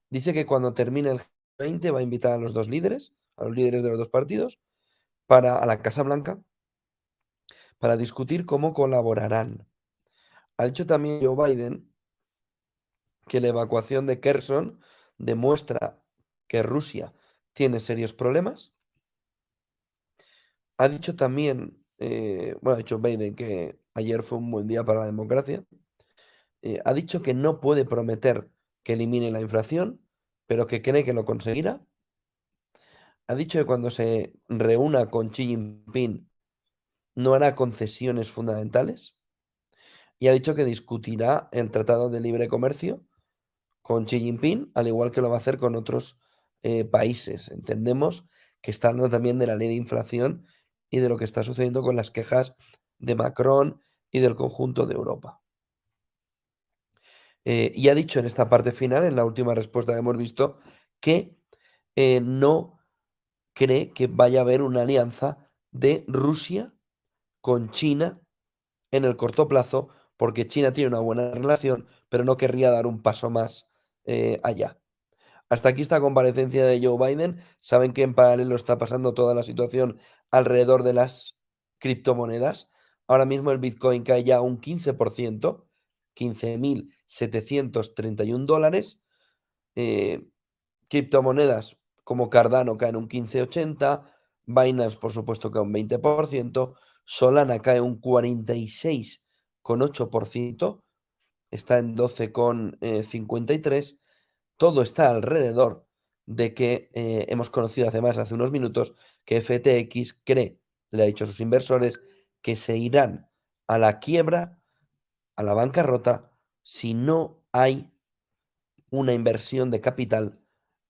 Dice que cuando termine el G20 va a invitar a los dos líderes, a los líderes de los dos partidos, a la Casa Blanca, para discutir cómo colaborarán. Ha dicho también Joe Biden que la evacuación de Kherson demuestra que Rusia tiene serios problemas. Ha dicho también, ha dicho Biden que ayer fue un buen día para la democracia. Ha dicho que no puede prometer que elimine la inflación, pero que cree que lo conseguirá. ha dicho que cuando se reúna con Xi Jinping no hará concesiones fundamentales y ha dicho que discutirá el Tratado de Libre Comercio con Xi Jinping, al igual que lo va a hacer con otros países. Entendemos que está hablando también de la ley de inflación y de lo que está sucediendo con las quejas de Macron y del conjunto de Europa. Y ha dicho en esta parte final, en la última respuesta que hemos visto, que no cree que vaya a haber una alianza de Rusia con China en el corto plazo, porque China tiene una buena relación, pero no querría dar un paso más allá. Hasta aquí esta comparecencia de Joe Biden. Saben que en paralelo está pasando toda la situación alrededor de las criptomonedas. Ahora mismo el Bitcoin cae ya un 15%, 15.731 dólares. Criptomonedas como Cardano caen un 15,80, Binance por supuesto cae un 20%, Solana cae un 46,8%, está en 12,53. Todo está alrededor de que hemos conocido hace unos minutos, que FTX cree, le ha dicho a sus inversores, que se irán a la quiebra, a la bancarrota, si no hay una inversión de capital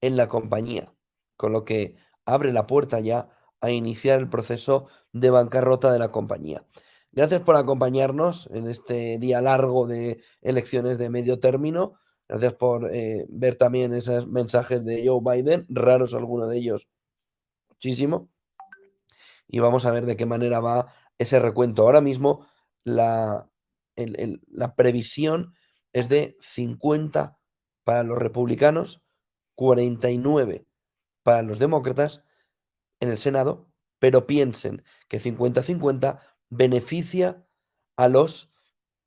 en la compañía, con lo que abre la puerta ya a iniciar el proceso de bancarrota de la compañía. Gracias por acompañarnos en este día largo de elecciones de medio término. Gracias por ver también esos mensajes de Joe Biden, raros algunos de ellos, muchísimo. Y vamos a ver de qué manera va ese recuento. Ahora mismo la previsión es de 50 para los republicanos, 49 para los demócratas en el Senado, pero piensen que 50-50 beneficia a los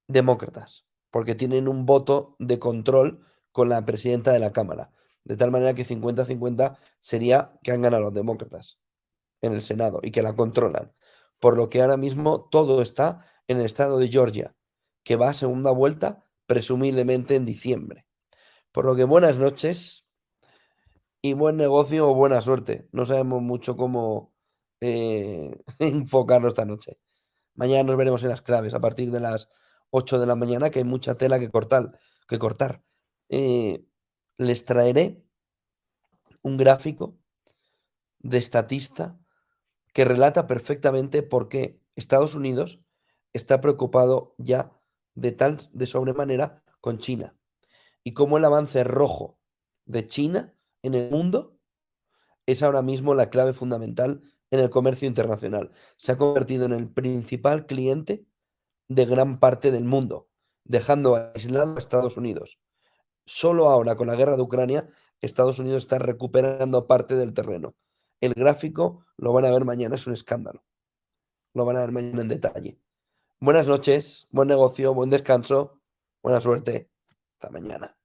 demócratas, porque tienen un voto de control con la presidenta de la Cámara. De tal manera que 50-50 sería que han ganado los demócratas en el Senado y que la controlan. Por lo que ahora mismo todo está en el estado de Georgia, que va a segunda vuelta presumiblemente en diciembre. Por lo que buenas noches y buen negocio o buena suerte. No sabemos mucho cómo enfocarlo esta noche. Mañana nos veremos en las claves a partir de las 8 de la mañana, que hay mucha tela que cortar. Les traeré un gráfico de estatista que relata perfectamente por qué Estados Unidos está preocupado ya de sobremanera con China y cómo el avance rojo de China en el mundo es ahora mismo la clave fundamental en el comercio internacional. Se ha convertido en el principal cliente de gran parte del mundo, dejando aislado a Estados Unidos. Solo ahora, con la guerra de Ucrania, Estados Unidos está recuperando parte del terreno. El gráfico lo van a ver mañana, es un escándalo. Lo van a ver mañana en detalle. Buenas noches, buen negocio, buen descanso, buena suerte. Hasta mañana.